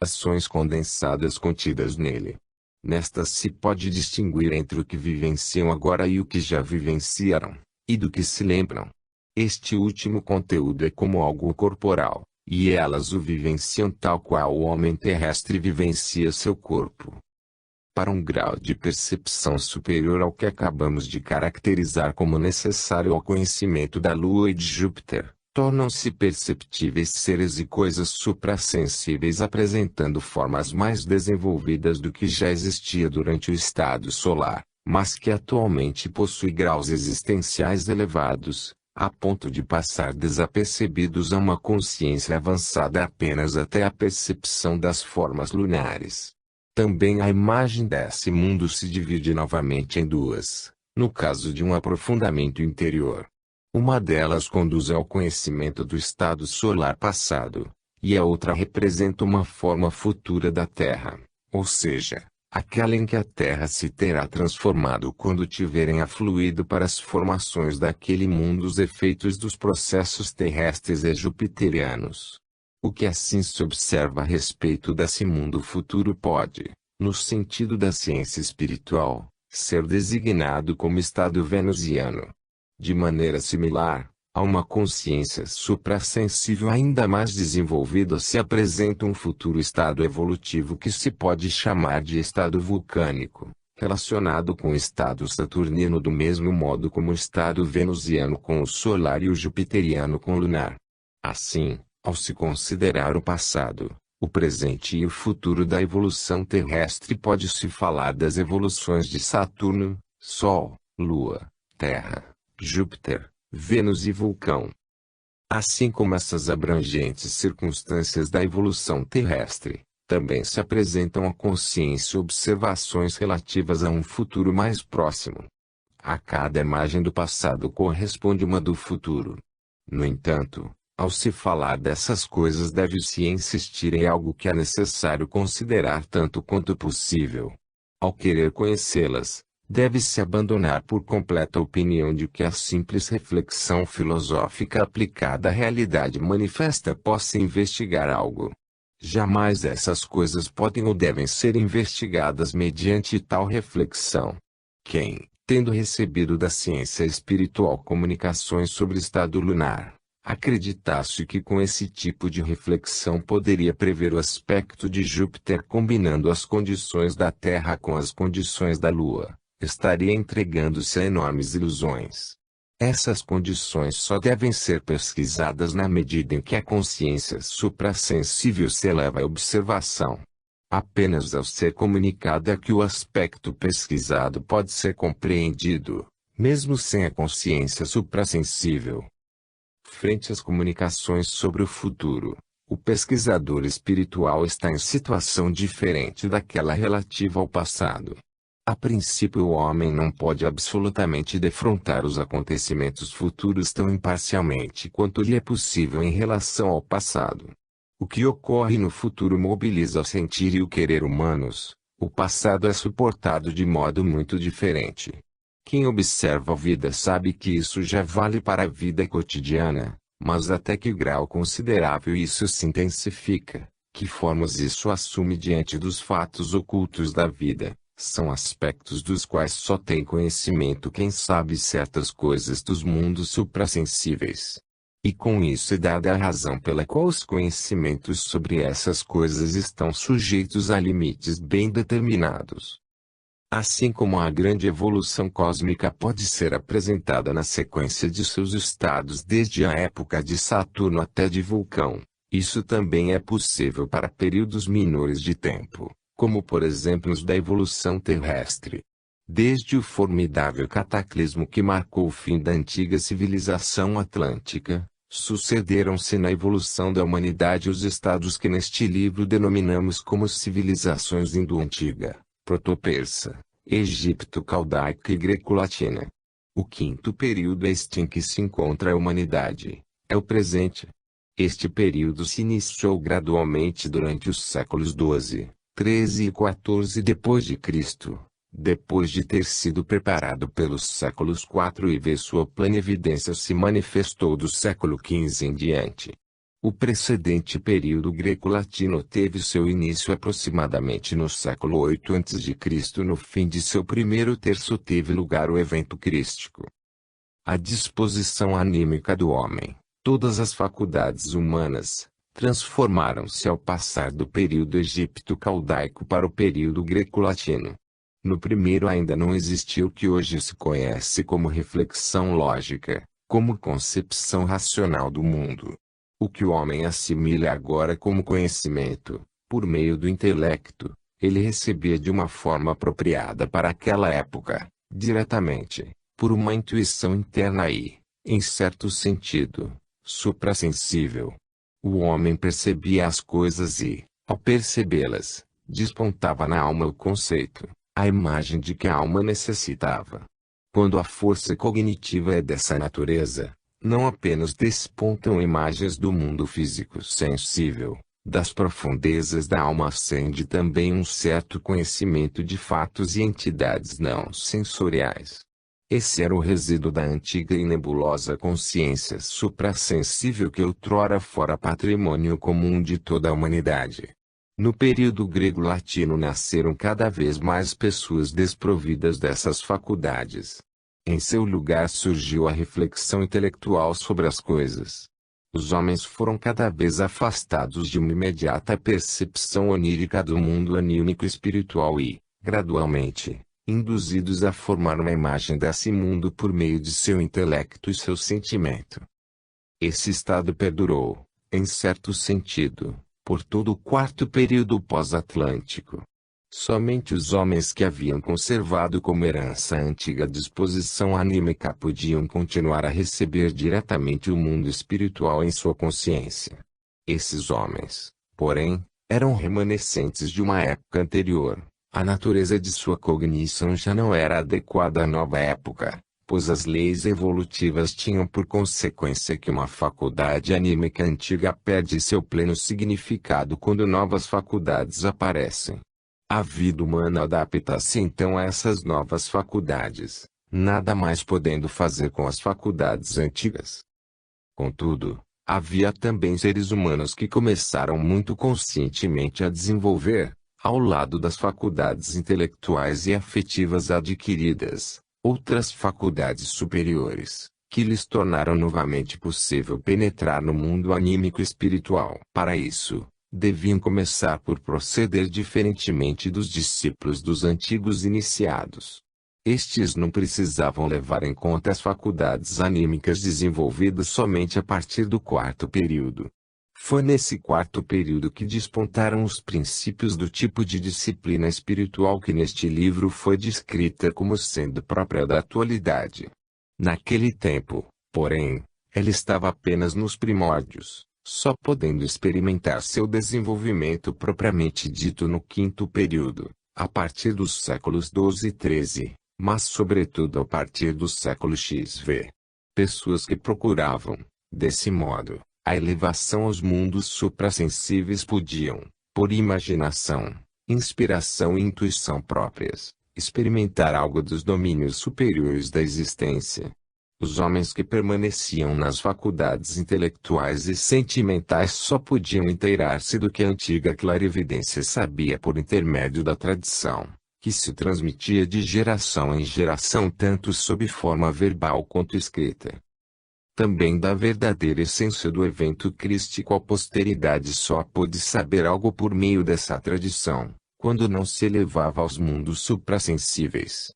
ações condensadas contidas nele. Nestas se pode distinguir entre o que vivenciam agora e o que já vivenciaram, e do que se lembram. Este último conteúdo é como algo corporal, e elas o vivenciam tal qual o homem terrestre vivencia seu corpo. Para um grau de percepção superior ao que acabamos de caracterizar como necessário ao conhecimento da Lua e de Júpiter, tornam-se perceptíveis seres e coisas suprassensíveis apresentando formas mais desenvolvidas do que já existia durante o estado solar, mas que atualmente possui graus existenciais elevados, a ponto de passar desapercebidos a uma consciência avançada apenas até a percepção das formas lunares. Também a imagem desse mundo se divide novamente em duas, no caso de um aprofundamento interior. Uma delas conduz ao conhecimento do estado solar passado, e a outra representa uma forma futura da Terra, ou seja, aquela em que a Terra se terá transformado quando tiverem afluído para as formações daquele mundo os efeitos dos processos terrestres e jupiterianos. O que assim se observa a respeito desse mundo futuro pode, no sentido da ciência espiritual, ser designado como estado venusiano. De maneira similar, a uma consciência suprassensível ainda mais desenvolvida se apresenta um futuro estado evolutivo que se pode chamar de estado vulcânico, relacionado com o estado saturnino do mesmo modo como o estado venusiano com o solar e o jupiteriano com o lunar. Assim, ao se considerar o passado, o presente e o futuro da evolução terrestre pode-se falar das evoluções de Saturno, Sol, Lua, Terra, Júpiter, Vênus e Vulcão. Assim como essas abrangentes circunstâncias da evolução terrestre, também se apresentam à consciência observações relativas a um futuro mais próximo. A cada imagem do passado corresponde uma do futuro. No entanto, ao se falar dessas coisas deve-se insistir em algo que é necessário considerar tanto quanto possível. Ao querer conhecê-las, deve-se abandonar por completa a opinião de que a simples reflexão filosófica aplicada à realidade manifesta possa investigar algo. Jamais essas coisas podem ou devem ser investigadas mediante tal reflexão. Quem, tendo recebido da ciência espiritual comunicações sobre o estado lunar, acreditasse que com esse tipo de reflexão poderia prever o aspecto de Júpiter combinando as condições da Terra com as condições da Lua, estaria entregando-se a enormes ilusões. Essas condições só devem ser pesquisadas na medida em que a consciência suprassensível se eleva à observação. Apenas ao ser comunicada que o aspecto pesquisado pode ser compreendido, mesmo sem a consciência suprassensível. Frente às comunicações sobre o futuro, o pesquisador espiritual está em situação diferente daquela relativa ao passado. A princípio, o homem não pode absolutamente defrontar os acontecimentos futuros tão imparcialmente quanto lhe é possível em relação ao passado. O que ocorre no futuro mobiliza o sentir e o querer humanos, o passado é suportado de modo muito diferente. Quem observa a vida sabe que isso já vale para a vida cotidiana, mas até que grau considerável isso se intensifica, que formas isso assume diante dos fatos ocultos da vida, são aspectos dos quais só tem conhecimento quem sabe certas coisas dos mundos suprassensíveis. E com isso é dada a razão pela qual os conhecimentos sobre essas coisas estão sujeitos a limites bem determinados. Assim como a grande evolução cósmica pode ser apresentada na sequência de seus estados desde a época de Saturno até de Vulcão, isso também é possível para períodos menores de tempo, como por exemplo os da evolução terrestre. Desde o formidável cataclismo que marcou o fim da antiga civilização atlântica, sucederam-se na evolução da humanidade os estados que neste livro denominamos como civilizações indo-antiga, proto-persa, egipto-caldaica e greco-latina. O quinto período é este em que se encontra a humanidade, é o presente. Este período se iniciou gradualmente durante os séculos XII, XIII e XIV d.C., depois de ter sido preparado pelos séculos IV e ver sua plena evidência se manifestou do século XV em diante. O precedente período greco-latino teve seu início aproximadamente no século 8 a.C. No fim de seu primeiro terço teve lugar o evento crístico. A disposição anímica do homem, todas as faculdades humanas, transformaram-se ao passar do período egípcio-caldaico para o período greco-latino. No primeiro ainda não existia o que hoje se conhece como reflexão lógica, como concepção racional do mundo. O que o homem assimila agora como conhecimento, por meio do intelecto, ele recebia de uma forma apropriada para aquela época, diretamente, por uma intuição interna e, em certo sentido, suprassensível. O homem percebia as coisas e, ao percebê-las, despontava na alma o conceito, a imagem de que a alma necessitava. Quando a força cognitiva é dessa natureza, não apenas despontam imagens do mundo físico sensível, das profundezas da alma ascende também um certo conhecimento de fatos e entidades não sensoriais. Esse era o resíduo da antiga e nebulosa consciência suprassensível que outrora fora patrimônio comum de toda a humanidade. No período grego-latino nasceram cada vez mais pessoas desprovidas dessas faculdades. Em seu lugar surgiu a reflexão intelectual sobre as coisas. Os homens foram cada vez afastados de uma imediata percepção onírica do mundo anímico espiritual e, gradualmente, induzidos a formar uma imagem desse mundo por meio de seu intelecto e seu sentimento. Esse estado perdurou, em certo sentido, por todo o quarto período pós-atlântico. Somente os homens que haviam conservado como herança a antiga disposição anímica podiam continuar a receber diretamente o mundo espiritual em sua consciência. Esses homens, porém, eram remanescentes de uma época anterior. A natureza de sua cognição já não era adequada à nova época, pois as leis evolutivas tinham por consequência que uma faculdade anímica antiga perde seu pleno significado quando novas faculdades aparecem. A vida humana adapta-se então a essas novas faculdades, nada mais podendo fazer com as faculdades antigas. Contudo, havia também seres humanos que começaram muito conscientemente a desenvolver, ao lado das faculdades intelectuais e afetivas adquiridas, outras faculdades superiores, que lhes tornaram novamente possível penetrar no mundo anímico espiritual. Para isso, deviam começar por proceder diferentemente dos discípulos dos antigos iniciados. Estes não precisavam levar em conta as faculdades anímicas desenvolvidas somente a partir do quarto período. Foi nesse quarto período que despontaram os princípios do tipo de disciplina espiritual que neste livro foi descrita como sendo própria da atualidade. Naquele tempo, porém, ela estava apenas nos primórdios, só podendo experimentar seu desenvolvimento propriamente dito no quinto período, a partir dos séculos XII e XIII, mas sobretudo a partir do século XV. Pessoas que procuravam, desse modo, a elevação aos mundos suprassensíveis podiam, por imaginação, inspiração e intuição próprias, experimentar algo dos domínios superiores da existência. Os homens que permaneciam nas faculdades intelectuais e sentimentais só podiam inteirar-se do que a antiga clarividência sabia por intermédio da tradição, que se transmitia de geração em geração tanto sob forma verbal quanto escrita. Também da verdadeira essência do evento crístico a posteridade só pôde saber algo por meio dessa tradição, quando não se elevava aos mundos suprassensíveis.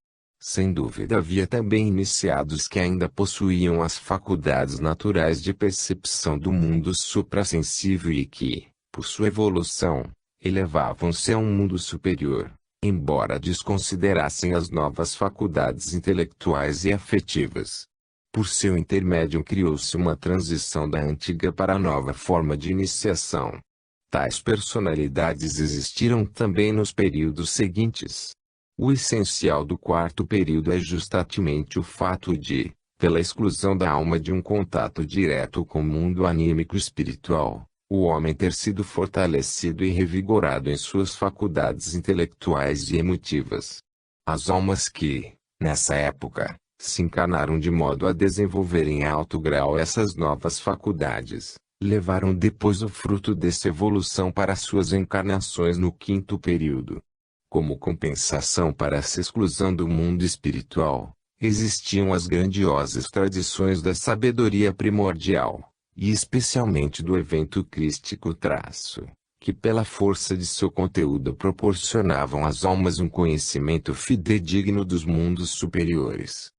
Sem dúvida havia também iniciados que ainda possuíam as faculdades naturais de percepção do mundo suprassensível e que, por sua evolução, elevavam-se a um mundo superior, embora desconsiderassem as novas faculdades intelectuais e afetivas. Por seu intermédio criou-se uma transição da antiga para a nova forma de iniciação. Tais personalidades existiram também nos períodos seguintes. O essencial do quarto período é justamente o fato de, pela exclusão da alma de um contato direto com o mundo anímico espiritual, o homem ter sido fortalecido e revigorado em suas faculdades intelectuais e emotivas. As almas que, nessa época, se encarnaram de modo a desenvolver em alto grau essas novas faculdades, levaram depois o fruto dessa evolução para suas encarnações no quinto período. Como compensação para essa exclusão do mundo espiritual, existiam as grandiosas tradições da sabedoria primordial, e especialmente do evento crístico que pela força de seu conteúdo proporcionavam às almas um conhecimento fidedigno dos mundos superiores.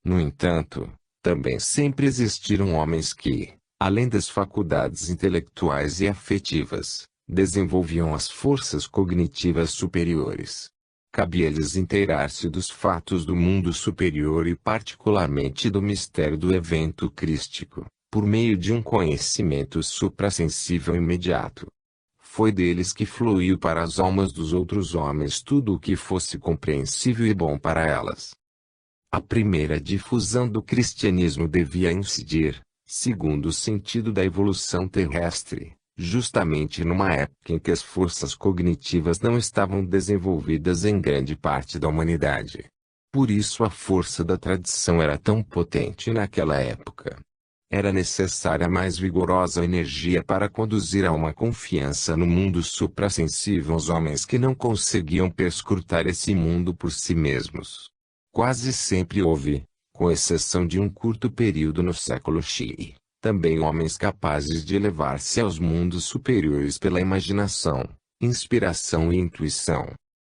No entanto, também sempre existiram homens que, além das faculdades intelectuais e afetivas, desenvolviam as forças cognitivas superiores. Cabia-lhes inteirar-se dos fatos do mundo superior e particularmente do mistério do evento crístico, por meio de um conhecimento suprassensível imediato. Foi deles que fluiu para as almas dos outros homens tudo o que fosse compreensível e bom para elas. A primeira difusão do cristianismo devia incidir, segundo o sentido da evolução terrestre, justamente numa época em que as forças cognitivas não estavam desenvolvidas em grande parte da humanidade. Por isso a força da tradição era tão potente naquela época. Era necessária mais vigorosa energia para conduzir a uma confiança no mundo suprassensível aos homens que não conseguiam perscrutar esse mundo por si mesmos. Quase sempre houve, com exceção de um curto período no século X, também homens capazes de elevar-se aos mundos superiores pela imaginação, inspiração e intuição.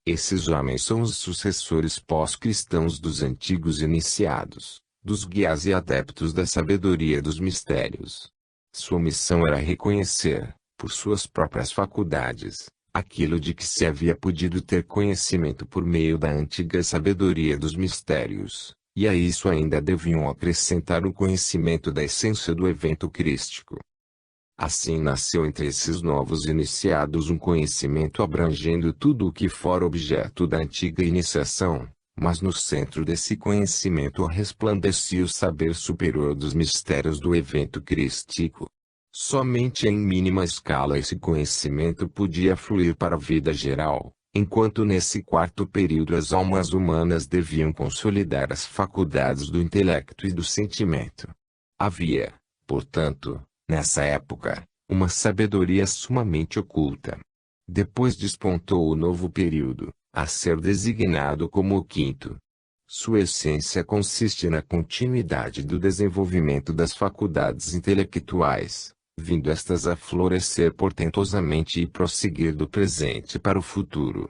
Esses homens são os sucessores pós-cristãos dos antigos iniciados, dos guias e adeptos da sabedoria dos mistérios. Sua missão era reconhecer, por suas próprias faculdades, aquilo de que se havia podido ter conhecimento por meio da antiga sabedoria dos mistérios, e a isso ainda deviam acrescentar o conhecimento da essência do evento crístico. Assim nasceu entre esses novos iniciados um conhecimento abrangendo tudo o que fora objeto da antiga iniciação, mas no centro desse conhecimento resplandecia o saber superior dos mistérios do evento crístico. Somente em mínima escala esse conhecimento podia fluir para a vida geral, enquanto nesse quarto período as almas humanas deviam consolidar as faculdades do intelecto e do sentimento. Havia, portanto, nessa época, uma sabedoria sumamente oculta. Depois despontou o novo período, a ser designado como o quinto. Sua essência consiste na continuidade do desenvolvimento das faculdades intelectuais, vindo estas a florescer portentosamente e prosseguir do presente para o futuro.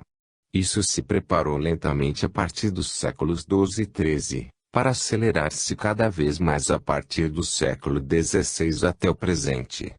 Isso se preparou lentamente a partir dos séculos XII e XIII, para acelerar-se cada vez mais a partir do século XVI até o presente.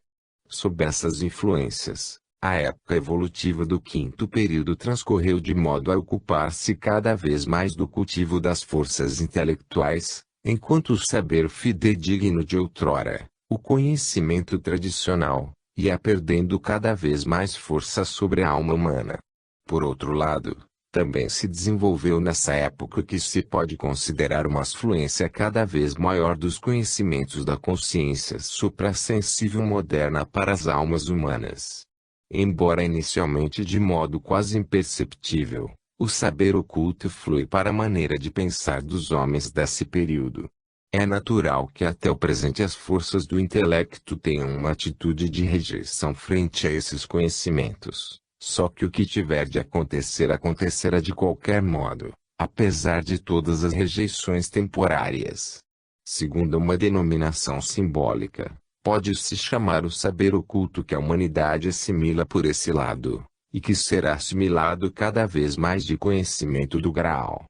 Sob essas influências, a época evolutiva do quinto período transcorreu de modo a ocupar-se cada vez mais do cultivo das forças intelectuais, enquanto o saber fidedigno de outrora, o conhecimento tradicional, ia perdendo cada vez mais força sobre a alma humana. Por outro lado, também se desenvolveu nessa época o que se pode considerar uma afluência cada vez maior dos conhecimentos da consciência suprassensível moderna para as almas humanas. Embora inicialmente de modo quase imperceptível, o saber oculto flui para a maneira de pensar dos homens desse período. É natural que até o presente as forças do intelecto tenham uma atitude de rejeição frente a esses conhecimentos, só que o que tiver de acontecer acontecerá de qualquer modo, apesar de todas as rejeições temporárias. Segundo uma denominação simbólica, pode-se chamar o saber oculto que a humanidade assimila por esse lado, e que será assimilado cada vez mais de conhecimento do Graal.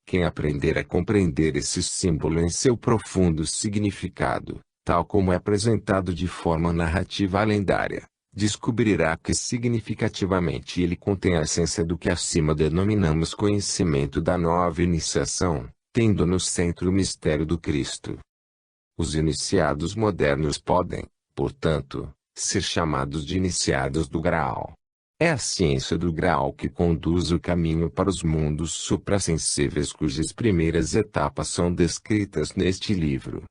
Quem aprender a compreender esse símbolo em seu profundo significado, tal como é apresentado de forma narrativa lendária, descobrirá que significativamente ele contém a essência do que acima denominamos conhecimento da nova iniciação, tendo no centro o mistério do Cristo. Os iniciados modernos podem, portanto, ser chamados de iniciados do Graal. É a ciência do Graal que conduz o caminho para os mundos suprassensíveis cujas primeiras etapas são descritas neste livro.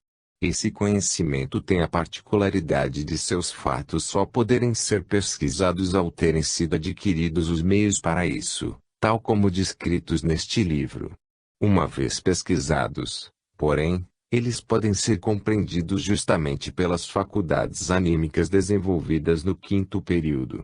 Esse conhecimento tem a particularidade de seus fatos só poderem ser pesquisados ao terem sido adquiridos os meios para isso, tal como descritos neste livro. Uma vez pesquisados, porém, Eles podem ser compreendidos justamente pelas faculdades anímicas desenvolvidas no quinto período.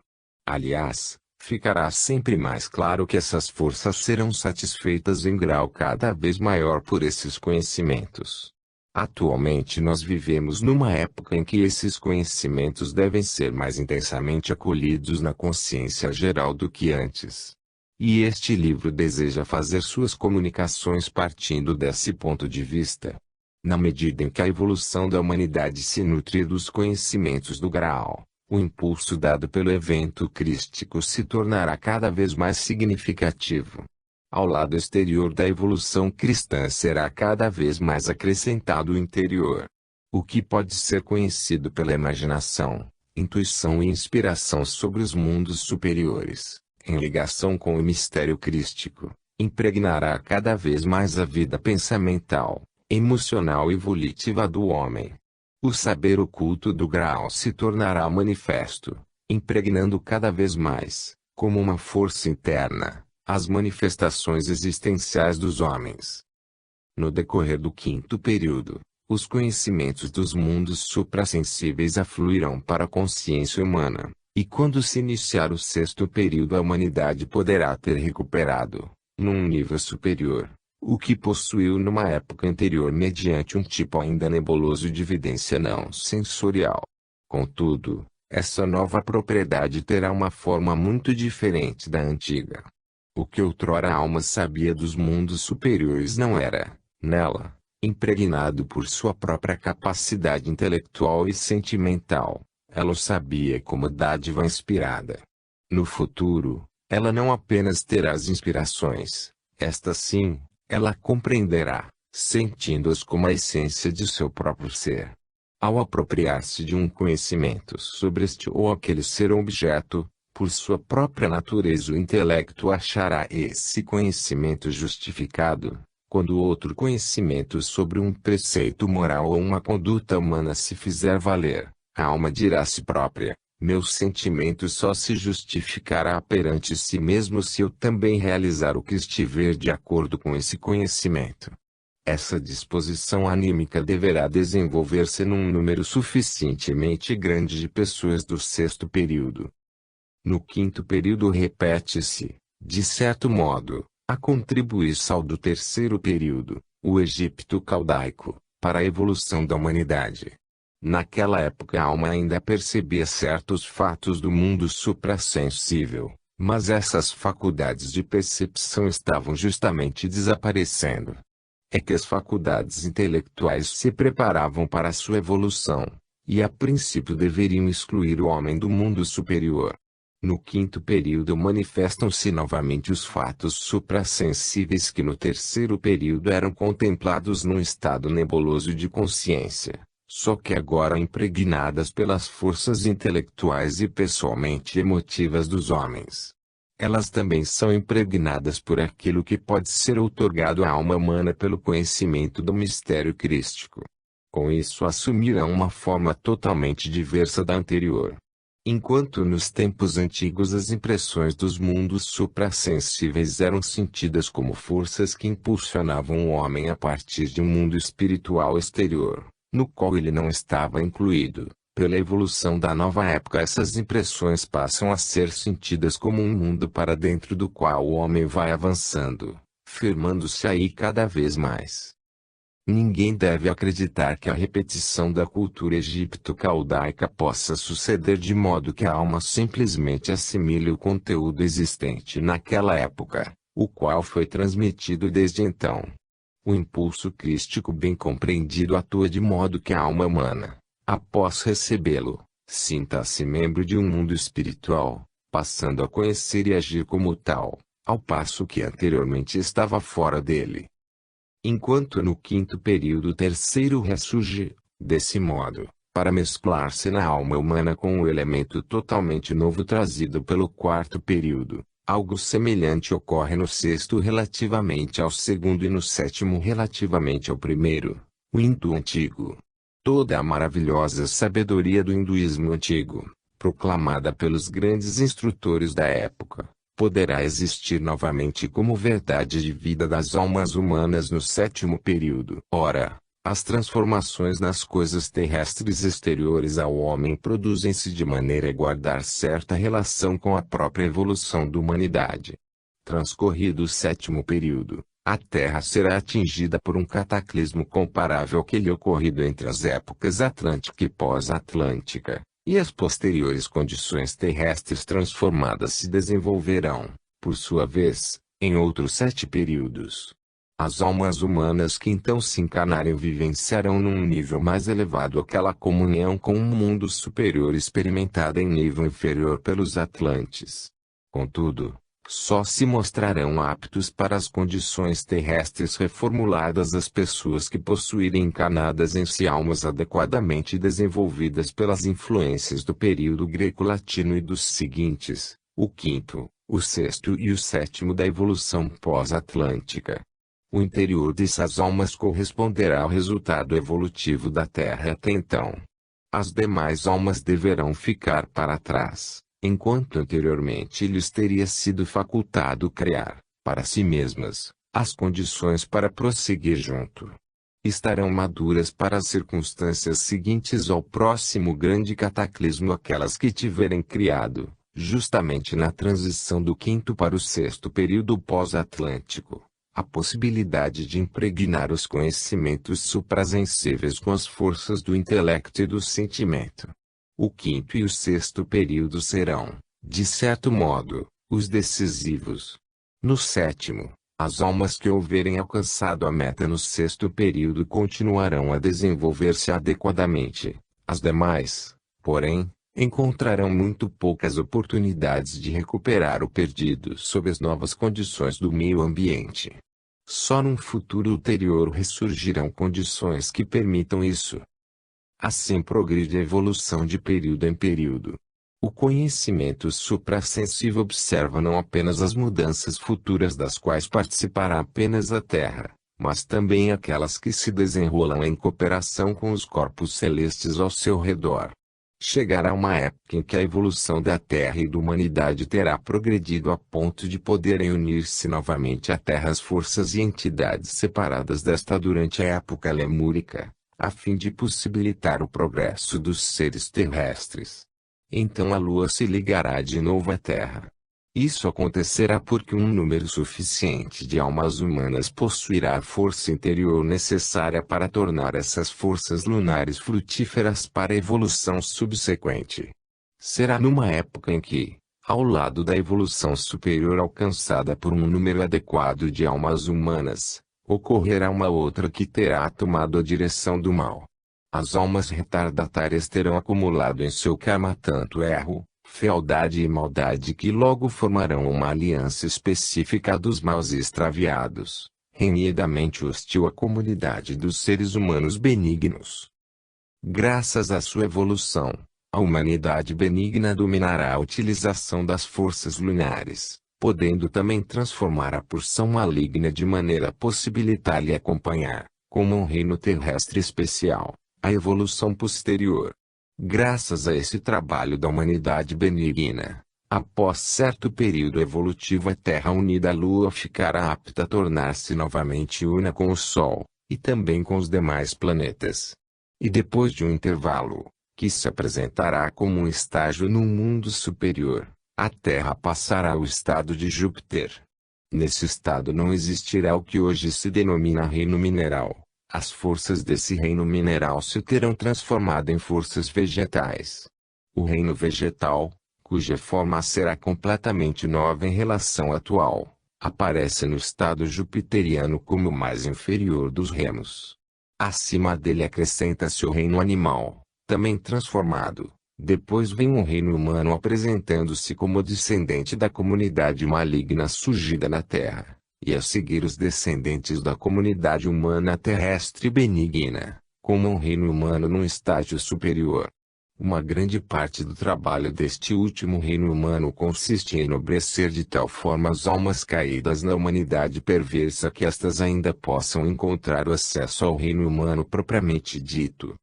Aliás, ficará sempre mais claro que essas forças serão satisfeitas em grau cada vez maior por esses conhecimentos. Atualmente nós vivemos numa época em que esses conhecimentos devem ser mais intensamente acolhidos na consciência geral do que antes. E este livro deseja fazer suas comunicações partindo desse ponto de vista. Na medida em que a evolução da humanidade se nutre dos conhecimentos do Graal, o impulso dado pelo evento crístico se tornará cada vez mais significativo. Ao lado exterior da evolução cristã será cada vez mais acrescentado o interior. O que pode ser conhecido pela imaginação, intuição e inspiração sobre os mundos superiores, em ligação com o mistério crístico, impregnará cada vez mais a vida pensamental, emocional e volitiva do homem. O saber oculto do Graal se tornará manifesto, impregnando cada vez mais, como uma força interna, as manifestações existenciais dos homens. No decorrer do quinto período, os conhecimentos dos mundos suprassensíveis afluirão para a consciência humana, e quando se iniciar o sexto período a humanidade poderá ter recuperado, num nível superior, o que possuiu numa época anterior mediante um tipo ainda nebuloso de evidência não sensorial. Contudo, essa nova propriedade terá uma forma muito diferente da antiga. O que outrora a alma sabia dos mundos superiores não era, nela, impregnado por sua própria capacidade intelectual e sentimental, ela o sabia como dádiva inspirada. No futuro, ela não apenas terá as inspirações, estas sim, ela compreenderá, sentindo-as como a essência de seu próprio ser. Ao apropriar-se de um conhecimento sobre este ou aquele ser ou objeto, por sua própria natureza o intelecto achará esse conhecimento justificado. Quando outro conhecimento sobre um preceito moral ou uma conduta humana se fizer valer, a alma dirá a si própria: meu sentimento só se justificará perante si mesmo se eu também realizar o que estiver de acordo com esse conhecimento. Essa disposição anímica deverá desenvolver-se num número suficientemente grande de pessoas do sexto período. No quinto período repete-se, de certo modo, a contribuição do terceiro período, o Egito caldaico, para a evolução da humanidade. Naquela época a alma ainda percebia certos fatos do mundo suprassensível, mas essas faculdades de percepção estavam justamente desaparecendo. É que as faculdades intelectuais se preparavam para a sua evolução, e a princípio deveriam excluir o homem do mundo superior. No quinto período manifestam-se novamente os fatos suprassensíveis que no terceiro período eram contemplados num estado nebuloso de consciência, só que agora impregnadas pelas forças intelectuais e pessoalmente emotivas dos homens. Elas também são impregnadas por aquilo que pode ser outorgado à alma humana pelo conhecimento do mistério crístico. Com isso assumirão uma forma totalmente diversa da anterior. Enquanto nos tempos antigos as impressões dos mundos suprassensíveis eram sentidas como forças que impulsionavam o homem a partir de um mundo espiritual exterior, no qual ele não estava incluído, pela evolução da nova época essas impressões passam a ser sentidas como um mundo para dentro do qual o homem vai avançando, firmando-se aí cada vez mais. Ninguém deve acreditar que a repetição da cultura egipto-caldaica possa suceder de modo que a alma simplesmente assimile o conteúdo existente naquela época, o qual foi transmitido desde então. O impulso crístico bem compreendido atua de modo que a alma humana, após recebê-lo, sinta-se membro de um mundo espiritual, passando a conhecer e agir como tal, ao passo que anteriormente estava fora dele. Enquanto no quinto período o terceiro ressurge, desse modo, para mesclar-se na alma humana com o elemento totalmente novo trazido pelo quarto período, algo semelhante ocorre no sexto relativamente ao segundo e no sétimo relativamente ao primeiro, o hindu antigo. Toda a maravilhosa sabedoria do hinduísmo antigo, proclamada pelos grandes instrutores da época, poderá existir novamente como verdade de vida das almas humanas no sétimo período. Ora, As transformações nas coisas terrestres exteriores ao homem produzem-se de maneira a guardar certa relação com a própria evolução da humanidade. Transcorrido o sétimo período, a Terra será atingida por um cataclismo comparável àquele ocorrido entre as épocas Atlântica e pós-Atlântica, e as posteriores condições terrestres transformadas se desenvolverão, por sua vez, em outros 7 períodos. As almas humanas que então se encarnarem vivenciarão num nível mais elevado aquela comunhão com um mundo superior experimentada em nível inferior pelos Atlantes. Contudo, só se mostrarão aptos para as condições terrestres reformuladas as pessoas que possuírem encarnadas em si almas adequadamente desenvolvidas pelas influências do período greco-latino e dos seguintes, o quinto, o sexto e o sétimo da evolução pós-atlântica. O interior dessas almas corresponderá ao resultado evolutivo da Terra até então. As demais almas deverão ficar para trás, enquanto anteriormente lhes teria sido facultado criar, para si mesmas, as condições para prosseguir junto. Estarão maduras para as circunstâncias seguintes ao próximo grande cataclismo aquelas que tiverem criado, justamente na transição do quinto para o sexto período pós-atlântico, a possibilidade de impregnar os conhecimentos suprassensíveis com as forças do intelecto e do sentimento. O quinto e o sexto período serão, de certo modo, os decisivos. No sétimo, as almas que houverem alcançado a meta no sexto período continuarão a desenvolver-se adequadamente. As demais, porém, encontrarão muito poucas oportunidades de recuperar o perdido sob as novas condições do meio ambiente. Só num futuro ulterior ressurgirão condições que permitam isso. Assim progride a evolução de período em período. O conhecimento suprassensível observa não apenas as mudanças futuras das quais participará apenas a Terra, mas também aquelas que se desenrolam em cooperação com os corpos celestes ao seu redor. Chegará uma época em que a evolução da Terra e da humanidade terá progredido a ponto de poderem unir-se novamente à Terra as forças e entidades separadas desta durante a época lemúrica, a fim de possibilitar o progresso dos seres terrestres. Então a Lua se ligará de novo à Terra. Isso acontecerá porque um número suficiente de almas humanas possuirá a força interior necessária para tornar essas forças lunares frutíferas para a evolução subsequente. Será numa época em que, ao lado da evolução superior alcançada por um número adequado de almas humanas, ocorrerá uma outra que terá tomado a direção do mal. As almas retardatárias terão acumulado em seu karma tanto erro, fealdade e maldade que logo formarão uma aliança específica dos maus e extraviados, renhidamente hostil à comunidade dos seres humanos benignos. Graças à sua evolução, a humanidade benigna dominará a utilização das forças lunares, podendo também transformar a porção maligna de maneira a possibilitar-lhe acompanhar, como um reino terrestre especial, a evolução posterior. Graças a esse trabalho da humanidade benigna, após certo período evolutivo a Terra unida à Lua ficará apta a tornar-se novamente una com o Sol, e também com os demais planetas. E depois de um intervalo, que se apresentará como um estágio no mundo superior, a Terra passará ao estado de Júpiter. Nesse estado não existirá o que hoje se denomina reino mineral. As forças desse reino mineral se terão transformado em forças vegetais. O reino vegetal, cuja forma será completamente nova em relação à atual, aparece no estado jupiteriano como o mais inferior dos reinos. Acima dele acrescenta-se o reino animal, também transformado. Depois vem um reino humano apresentando-se como descendente da comunidade maligna surgida na Terra. E a seguir os descendentes da comunidade humana terrestre benigna, como um reino humano num estágio superior. Uma grande parte do trabalho deste último reino humano consiste em enobrecer de tal forma as almas caídas na humanidade perversa que estas ainda possam encontrar o acesso ao reino humano propriamente dito.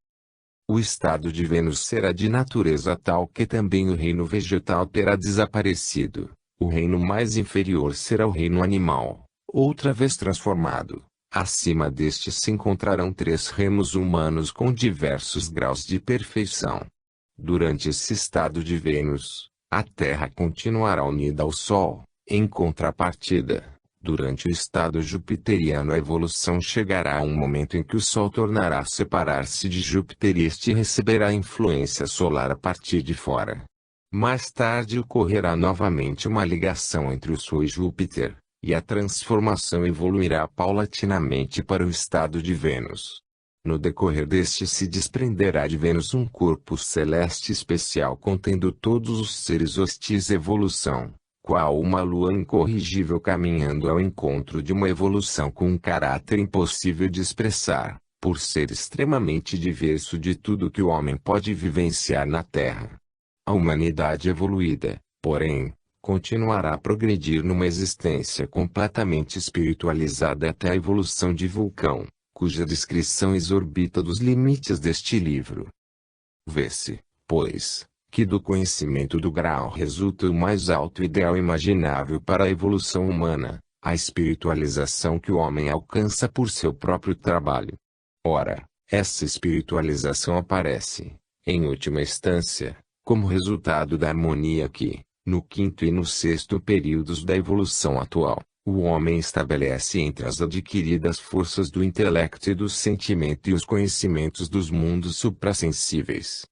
O estado de Vênus será de natureza tal que também o reino vegetal terá desaparecido. O reino mais inferior será o reino animal, outra vez transformado, Acima destes se encontrarão 3 remos humanos com diversos graus de perfeição. Durante esse estado de Vênus, a Terra continuará unida ao Sol. Em contrapartida, durante o estado jupiteriano a evolução chegará a um momento em que o Sol tornará a separar-se de Júpiter e este receberá influência solar a partir de fora. Mais tarde ocorrerá novamente uma ligação entre o Sol e Júpiter, e a transformação evoluirá paulatinamente para o estado de Vênus. No decorrer deste se desprenderá de Vênus um corpo celeste especial contendo todos os seres hostis à evolução, qual uma lua incorrigível caminhando ao encontro de uma evolução com um caráter impossível de expressar, por ser extremamente diverso de tudo que o homem pode vivenciar na Terra. A humanidade evoluída, porém, continuará a progredir numa existência completamente espiritualizada até a evolução de Vulcão, cuja descrição exorbita dos limites deste livro. Vê-se, pois, que do conhecimento do grau resulta o mais alto ideal imaginável para a evolução humana, a espiritualização que o homem alcança por seu próprio trabalho. Ora, essa espiritualização aparece, em última instância, como resultado da harmonia que, no quinto e no sexto períodos da evolução atual, o homem estabelece entre as adquiridas forças do intelecto e do sentimento e os conhecimentos dos mundos suprassensíveis.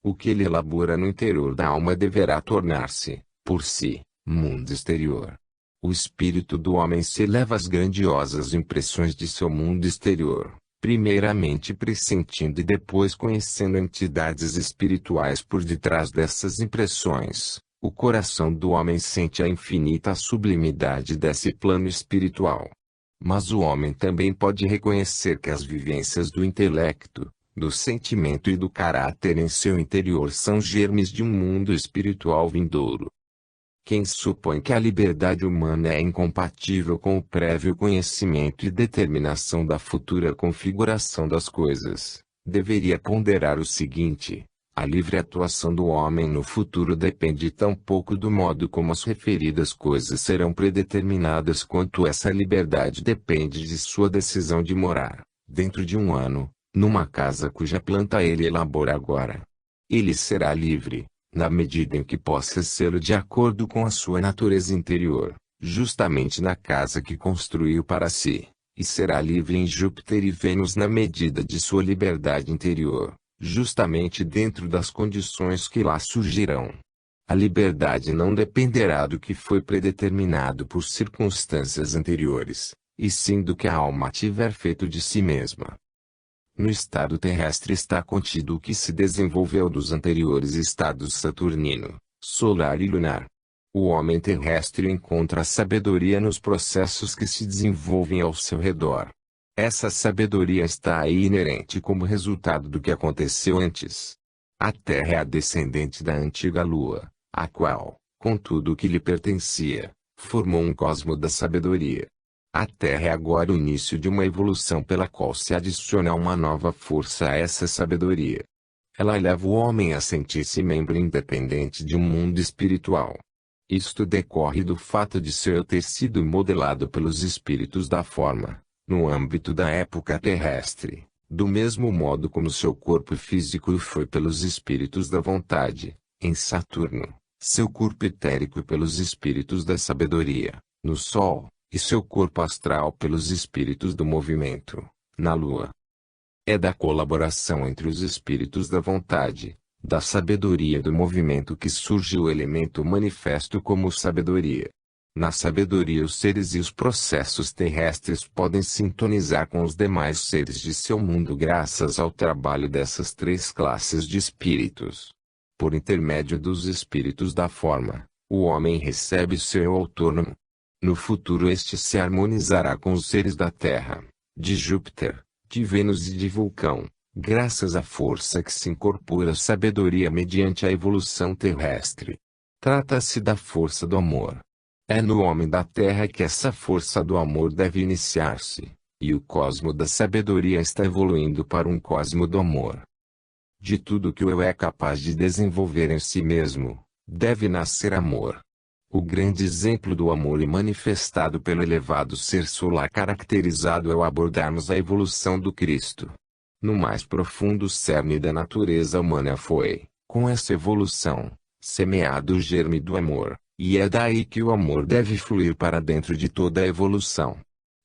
O que ele elabora no interior da alma deverá tornar-se, por si, mundo exterior. O espírito do homem se eleva às grandiosas impressões de seu mundo exterior, primeiramente pressentindo e depois conhecendo entidades espirituais por detrás dessas impressões. O coração do homem sente a infinita sublimidade desse plano espiritual. Mas o homem também pode reconhecer que as vivências do intelecto, do sentimento e do caráter em seu interior são germes de um mundo espiritual vindouro. Quem supõe que a liberdade humana é incompatível com o prévio conhecimento e determinação da futura configuração das coisas, deveria ponderar o seguinte: a livre atuação do homem no futuro depende tão pouco do modo como as referidas coisas serão predeterminadas quanto essa liberdade depende de sua decisão de morar, dentro de um ano, numa casa cuja planta ele elabora agora. Ele será livre, na medida em que possa sê-lo de acordo com a sua natureza interior, justamente na casa que construiu para si, e será livre em Júpiter e Vênus na medida de sua liberdade interior, justamente dentro das condições que lá surgirão. A liberdade não dependerá do que foi predeterminado por circunstâncias anteriores, e sim do que a alma tiver feito de si mesma. No estado terrestre está contido o que se desenvolveu dos anteriores estados saturnino, solar e lunar. O homem terrestre encontra a sabedoria nos processos que se desenvolvem ao seu redor. Essa sabedoria está aí inerente como resultado do que aconteceu antes. A Terra é a descendente da antiga Lua, a qual, com tudo o que lhe pertencia, formou um cosmo da sabedoria. A Terra é agora o início de uma evolução pela qual se adiciona uma nova força a essa sabedoria. Ela leva o homem a sentir-se membro independente de um mundo espiritual. Isto decorre do fato de seu ter sido modelado pelos espíritos da forma, no âmbito da época terrestre, do mesmo modo como seu corpo físico foi pelos espíritos da vontade, em Saturno, seu corpo etérico pelos espíritos da sabedoria, no Sol, e seu corpo astral pelos espíritos do movimento, na Lua. É da colaboração entre os espíritos da vontade, da sabedoria e do movimento que surge o elemento manifesto como sabedoria. Na sabedoria os seres e os processos terrestres podem sintonizar com os demais seres de seu mundo graças ao trabalho dessas 3 classes de espíritos. Por intermédio dos espíritos da forma, o homem recebe seu autônomo. No futuro este se harmonizará com os seres da Terra, de Júpiter, de Vênus e de Vulcão, graças à força que se incorpora à sabedoria mediante a evolução terrestre. Trata-se da força do amor. É no homem da Terra que essa força do amor deve iniciar-se, e o cosmo da sabedoria está evoluindo para um cosmo do amor. De tudo que o eu é capaz de desenvolver em si mesmo, deve nascer amor. O grande exemplo do amor manifestado pelo elevado ser solar caracterizado ao abordarmos a evolução do Cristo. No mais profundo cerne da natureza humana foi, com essa evolução, semeado o germe do amor, e é daí que o amor deve fluir para dentro de toda a evolução.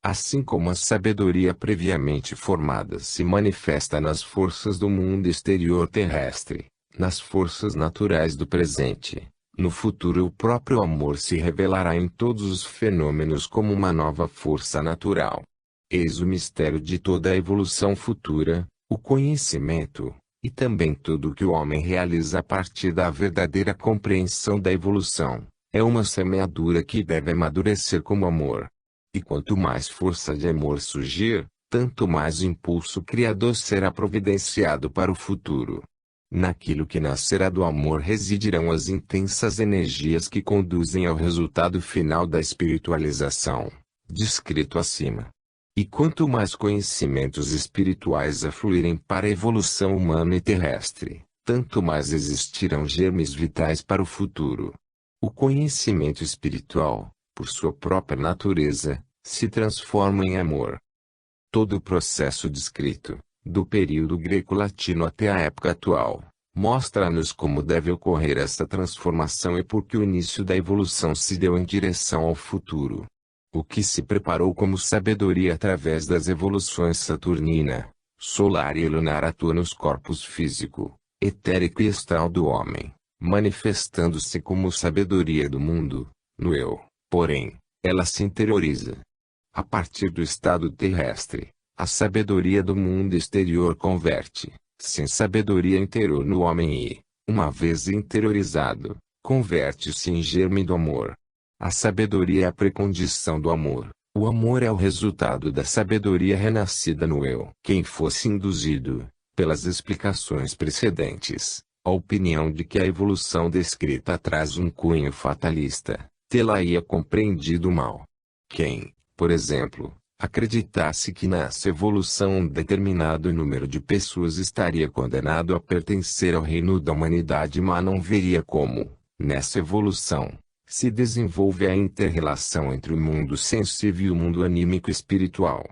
Assim como a sabedoria previamente formada se manifesta nas forças do mundo exterior terrestre, nas forças naturais do presente, no futuro o próprio amor se revelará em todos os fenômenos como uma nova força natural. Eis o mistério de toda a evolução futura, o conhecimento, e também tudo o que o homem realiza a partir da verdadeira compreensão da evolução, é uma semeadura que deve amadurecer como amor. E quanto mais força de amor surgir, tanto mais impulso criador será providenciado para o futuro. Naquilo que nascerá do amor residirão as intensas energias que conduzem ao resultado final da espiritualização, descrito acima. E quanto mais conhecimentos espirituais afluírem para a evolução humana e terrestre, tanto mais existirão germes vitais para o futuro. O conhecimento espiritual, por sua própria natureza, se transforma em amor. Todo o processo descrito, do período greco-latino até a época atual, mostra-nos como deve ocorrer essa transformação e por que o início da evolução se deu em direção ao futuro. O que se preparou como sabedoria através das evoluções saturnina, solar e lunar atua nos corpos físico, etérico e astral do homem, manifestando-se como sabedoria do mundo, no eu, porém, ela se interioriza. A partir do estado terrestre, a sabedoria do mundo exterior converte-se em sabedoria interior no homem e, uma vez interiorizado, converte-se em germe do amor. A sabedoria é a precondição do amor. O amor é o resultado da sabedoria renascida no eu. Quem fosse induzido, pelas explicações precedentes, à opinião de que a evolução descrita traz um cunho fatalista, tê-la-ia compreendido mal. Quem, por exemplo, acreditasse que nessa evolução um determinado número de pessoas estaria condenado a pertencer ao reino da humanidade, mas não veria como, nessa evolução, se desenvolve a inter-relação entre o mundo sensível e o mundo anímico espiritual.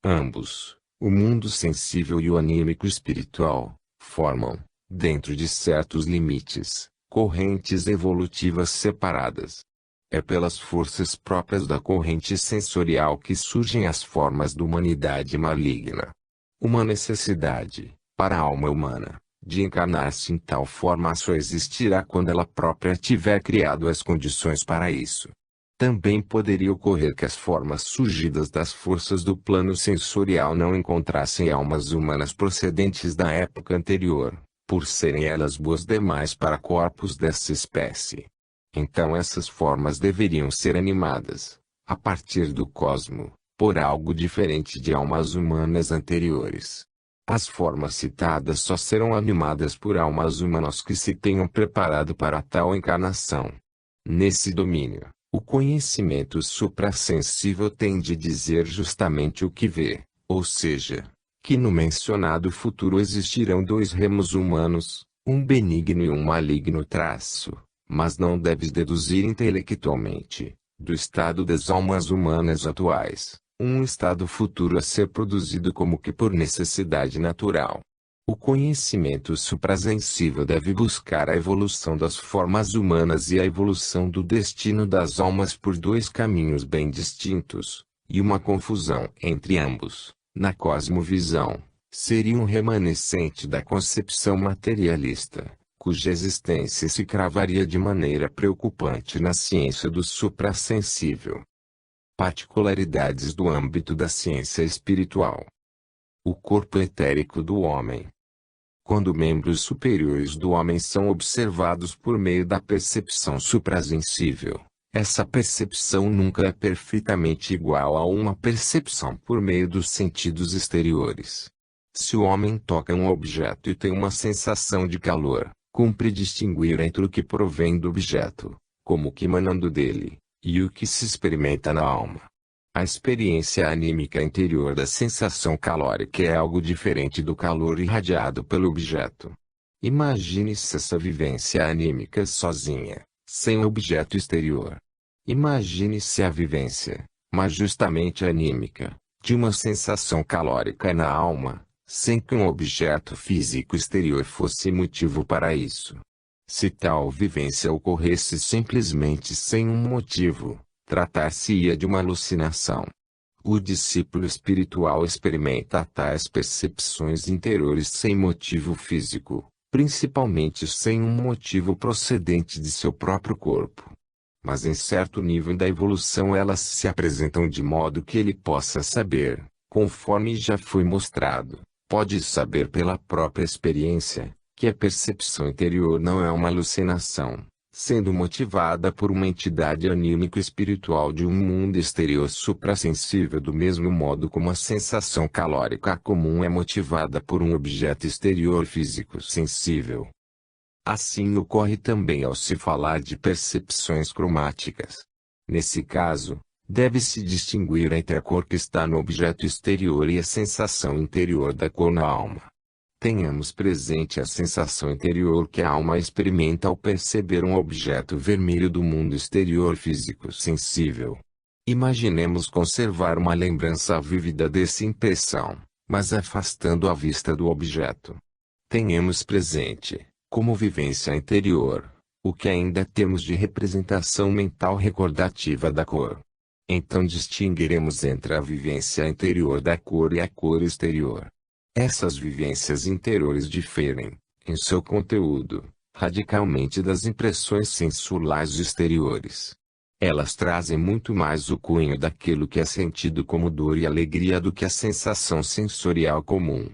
Ambos, o mundo sensível e o anímico espiritual, formam, dentro de certos limites, correntes evolutivas separadas. É pelas forças próprias da corrente sensorial que surgem as formas da humanidade maligna. Uma necessidade, para a alma humana, de encarnar-se em tal forma só existirá quando ela própria tiver criado as condições para isso. Também poderia ocorrer que as formas surgidas das forças do plano sensorial não encontrassem almas humanas procedentes da época anterior, por serem elas boas demais para corpos dessa espécie. Então essas formas deveriam ser animadas, a partir do cosmo, por algo diferente de almas humanas anteriores. As formas citadas só serão animadas por almas humanas que se tenham preparado para tal encarnação. Nesse domínio, o conhecimento suprassensível tem de dizer justamente o que vê, ou seja, que no mencionado futuro existirão dois remos humanos, um benigno e um maligno traço, mas não deves deduzir intelectualmente, do estado das almas humanas atuais, um estado futuro a ser produzido como que por necessidade natural. O conhecimento suprassensível deve buscar a evolução das formas humanas e a evolução do destino das almas por dois caminhos bem distintos, e uma confusão entre ambos, na cosmovisão, seria um remanescente da concepção materialista, cuja existência se cravaria de maneira preocupante na ciência do suprassensível. Particularidades do âmbito da ciência espiritual. O corpo etérico do homem. Quando membros superiores do homem são observados por meio da percepção suprassensível, essa percepção nunca é perfeitamente igual a uma percepção por meio dos sentidos exteriores. Se o homem toca um objeto e tem uma sensação de calor, cumpre distinguir entre o que provém do objeto, como que emanando dele, e o que se experimenta na alma. A experiência anímica interior da sensação calórica é algo diferente do calor irradiado pelo objeto. Imagine-se essa vivência anímica sozinha, sem objeto exterior. Imagine-se a vivência, mas justamente anímica, de uma sensação calórica na alma, sem que um objeto físico exterior fosse motivo para isso. Se tal vivência ocorresse simplesmente sem um motivo, tratar-se-ia de uma alucinação. O discípulo espiritual experimenta tais percepções interiores sem motivo físico, principalmente sem um motivo procedente de seu próprio corpo. Mas em certo nível da evolução elas se apresentam de modo que ele possa saber, conforme já foi mostrado, pode saber pela própria experiência, que a percepção interior não é uma alucinação, sendo motivada por uma entidade anímico-espiritual de um mundo exterior suprassensível do mesmo modo como a sensação calórica comum é motivada por um objeto exterior físico sensível. Assim ocorre também ao se falar de percepções cromáticas. Nesse caso, deve-se distinguir entre a cor que está no objeto exterior e a sensação interior da cor na alma. Tenhamos presente a sensação interior que a alma experimenta ao perceber um objeto vermelho do mundo exterior físico sensível. Imaginemos conservar uma lembrança vívida dessa impressão, mas afastando a vista do objeto. Tenhamos presente, como vivência interior, o que ainda temos de representação mental recordativa da cor. Então distinguiremos entre a vivência interior da cor e a cor exterior. Essas vivências interiores diferem, em seu conteúdo, radicalmente das impressões sensoriais exteriores. Elas trazem muito mais o cunho daquilo que é sentido como dor e alegria do que a sensação sensorial comum.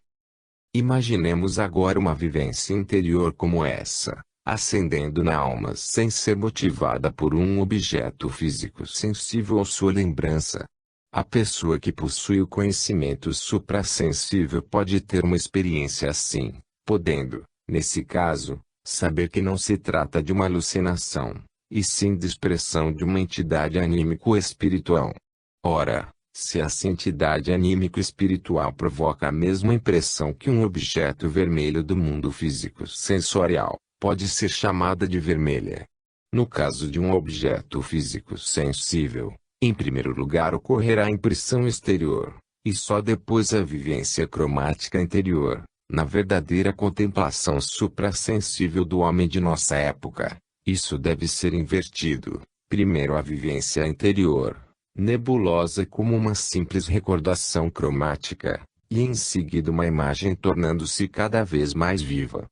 Imaginemos agora uma vivência interior como essa, ascendendo na alma sem ser motivada por um objeto físico sensível ou sua lembrança. A pessoa que possui o conhecimento suprassensível pode ter uma experiência assim, podendo, nesse caso, saber que não se trata de uma alucinação, e sim de expressão de uma entidade anímico-espiritual. Ora, se essa entidade anímico-espiritual provoca a mesma impressão que um objeto vermelho do mundo físico sensorial, pode ser chamada de vermelha. No caso de um objeto físico sensível, em primeiro lugar ocorrerá a impressão exterior, e só depois a vivência cromática interior, na verdadeira contemplação suprassensível do homem de nossa época. Isso deve ser invertido. Primeiro a vivência interior, nebulosa como uma simples recordação cromática, e em seguida uma imagem tornando-se cada vez mais viva.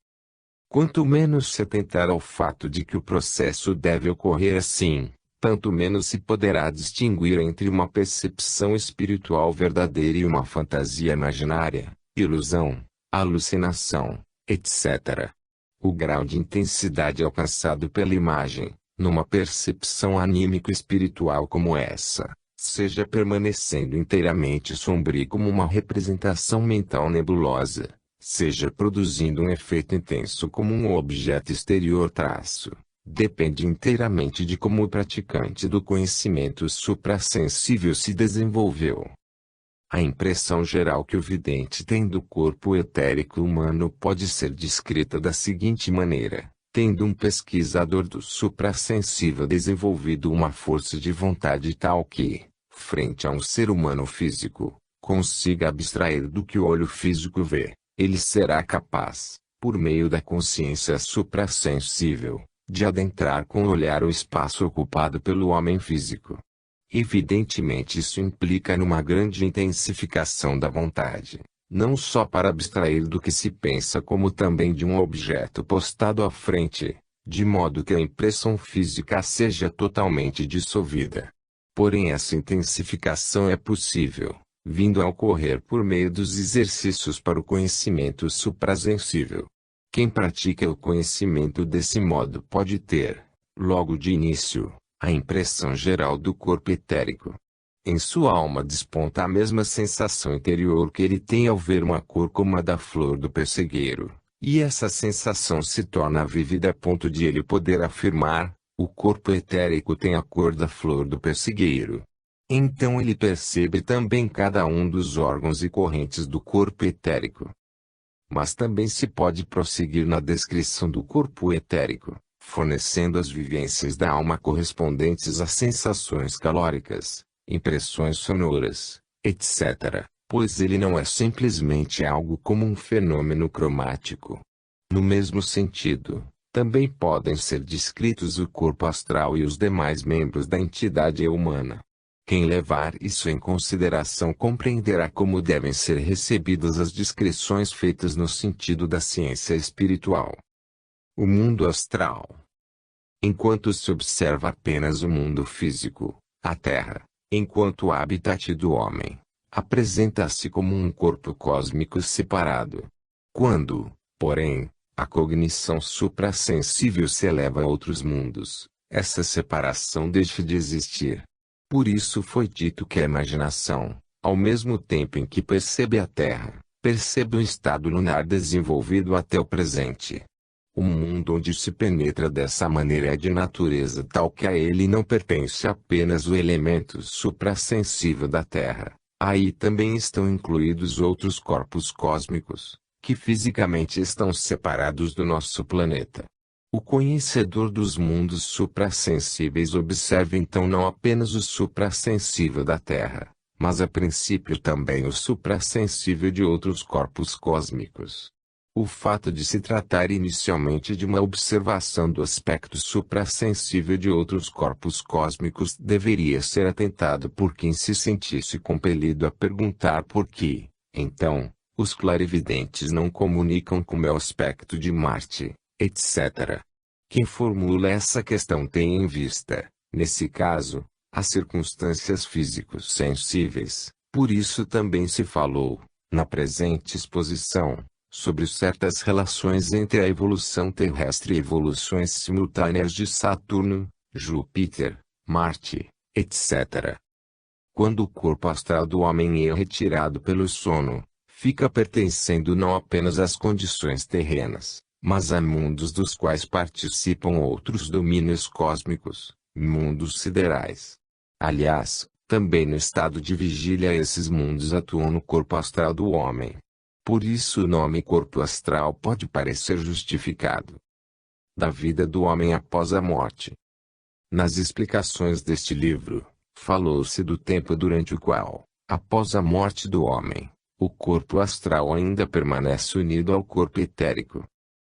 Quanto menos se atentar ao fato de que o processo deve ocorrer assim, tanto menos se poderá distinguir entre uma percepção espiritual verdadeira e uma fantasia imaginária, ilusão, alucinação, etc. O grau de intensidade alcançado pela imagem, numa percepção anímico-espiritual como essa, seja permanecendo inteiramente sombrio como uma representação mental nebulosa, seja produzindo um efeito intenso como um objeto exterior traço, depende inteiramente de como o praticante do conhecimento suprassensível se desenvolveu. A impressão geral que o vidente tem do corpo etérico humano pode ser descrita da seguinte maneira: tendo um pesquisador do suprassensível desenvolvido uma força de vontade tal que, frente a um ser humano físico, consiga abstrair do que o olho físico vê, ele será capaz, por meio da consciência suprassensível, de adentrar com o olhar o espaço ocupado pelo homem físico. Evidentemente isso implica numa grande intensificação da vontade, não só para abstrair do que se pensa como também de um objeto postado à frente, de modo que a impressão física seja totalmente dissolvida. Porém essa intensificação é possível, vindo a ocorrer por meio dos exercícios para o conhecimento suprassensível. Quem pratica o conhecimento desse modo pode ter, logo de início, a impressão geral do corpo etérico. Em sua alma desponta a mesma sensação interior que ele tem ao ver uma cor como a da flor do pessegueiro, e essa sensação se torna vívida a ponto de ele poder afirmar: o corpo etérico tem a cor da flor do pessegueiro. Então ele percebe também cada um dos órgãos e correntes do corpo etérico. Mas também se pode prosseguir na descrição do corpo etérico, fornecendo as vivências da alma correspondentes a sensações calóricas, impressões sonoras, etc., pois ele não é simplesmente algo como um fenômeno cromático. No mesmo sentido, também podem ser descritos o corpo astral e os demais membros da entidade humana. Quem levar isso em consideração compreenderá como devem ser recebidas as descrições feitas no sentido da ciência espiritual. O mundo astral. Enquanto se observa apenas o mundo físico, a Terra, enquanto habitat do homem, apresenta-se como um corpo cósmico separado. Quando, porém, a cognição suprassensível se eleva a outros mundos, essa separação deixa de existir. Por isso foi dito que a imaginação, ao mesmo tempo em que percebe a Terra, percebe o estado lunar desenvolvido até o presente. O mundo onde se penetra dessa maneira é de natureza tal que a ele não pertence apenas o elemento suprassensível da Terra. Aí também estão incluídos outros corpos cósmicos, que fisicamente estão separados do nosso planeta. O conhecedor dos mundos suprassensíveis observa então não apenas o suprassensível da Terra, mas a princípio também o suprassensível de outros corpos cósmicos. O fato de se tratar inicialmente de uma observação do aspecto suprassensível de outros corpos cósmicos deveria ser atentado por quem se sentisse compelido a perguntar por que, então, os clarividentes não comunicam como é o aspecto de Marte, etc. Quem formula essa questão tem em vista, nesse caso, as circunstâncias físicos sensíveis. Por isso também se falou, na presente exposição, sobre certas relações entre a evolução terrestre e evoluções simultâneas de Saturno, Júpiter, Marte, etc. Quando o corpo astral do homem é retirado pelo sono, fica pertencendo não apenas às condições terrenas, mas a mundos dos quais participam outros domínios cósmicos, mundos siderais. Aliás, também no estado de vigília esses mundos atuam no corpo astral do homem. Por isso o nome corpo astral pode parecer justificado. Da vida do homem após a morte. Nas explicações deste livro, falou-se do tempo durante o qual, após a morte do homem, o corpo astral ainda permanece unido ao corpo etérico.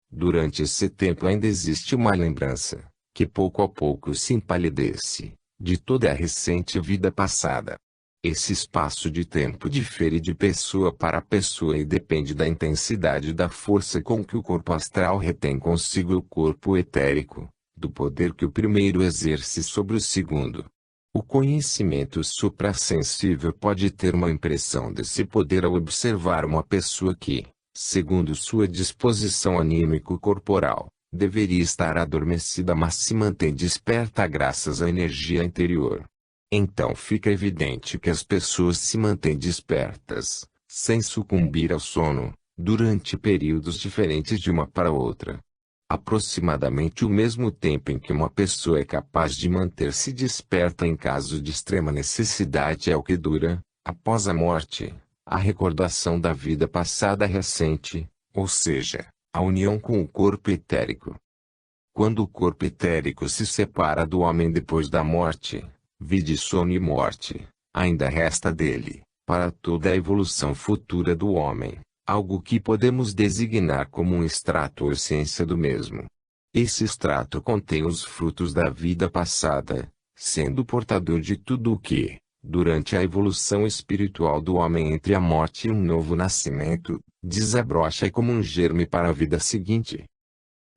Durante esse tempo ainda existe uma lembrança, que pouco a pouco se empalidece, de toda a recente vida passada. Esse espaço de tempo difere de pessoa para pessoa e depende da intensidade da força com que o corpo astral retém consigo o corpo etérico, do poder que o primeiro exerce sobre o segundo. O conhecimento suprassensível pode ter uma impressão desse poder ao observar uma pessoa que, segundo sua disposição anímico-corporal, deveria estar adormecida mas se mantém desperta graças à energia interior. Então fica evidente que as pessoas se mantêm despertas, sem sucumbir ao sono, durante períodos diferentes de uma para outra. Aproximadamente o mesmo tempo em que uma pessoa é capaz de manter-se desperta em caso de extrema necessidade é o que dura, após a morte, a recordação da vida passada recente, ou seja, a união com o corpo etérico. Quando o corpo etérico se separa do homem depois da morte, vide sono e morte, ainda resta dele, para toda a evolução futura do homem, algo que podemos designar como um extrato ou essência do mesmo. Esse extrato contém os frutos da vida passada, sendo portador de tudo o que, durante a evolução espiritual do homem entre a morte e um novo nascimento, desabrocha como um germe para a vida seguinte.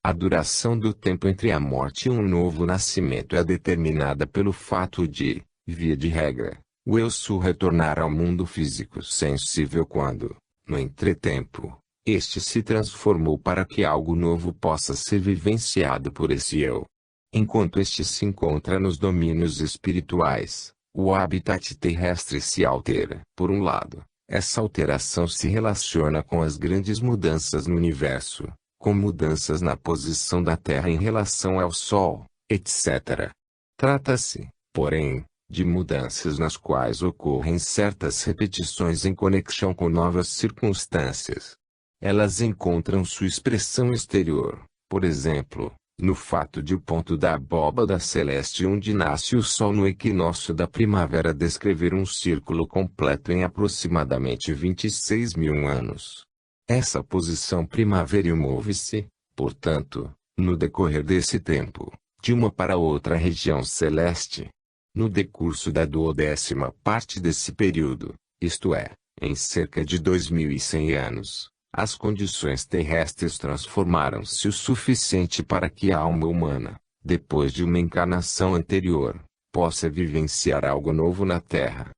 A duração do tempo entre a morte e um novo nascimento é determinada pelo fato de, via de regra, o eu-su retornar ao mundo físico sensível quando, no entretempo, este se transformou para que algo novo possa ser vivenciado por esse eu. Enquanto este se encontra nos domínios espirituais, o habitat terrestre se altera. Por um lado, essa alteração se relaciona com as grandes mudanças no universo, com mudanças na posição da Terra em relação ao Sol, etc. Trata-se, porém, de mudanças nas quais ocorrem certas repetições em conexão com novas circunstâncias. Elas encontram sua expressão exterior, por exemplo, No fato de o ponto da abóbada celeste onde nasce o Sol no equinócio da primavera descrever um círculo completo em aproximadamente 26 mil anos. Essa posição primaveril move-se, portanto, no decorrer desse tempo, de uma para outra região celeste. No decurso da 12ª parte desse período, isto é, em cerca de 2100 anos, as condições terrestres transformaram-se o suficiente para que a alma humana, depois de uma encarnação anterior, possa vivenciar algo novo na Terra.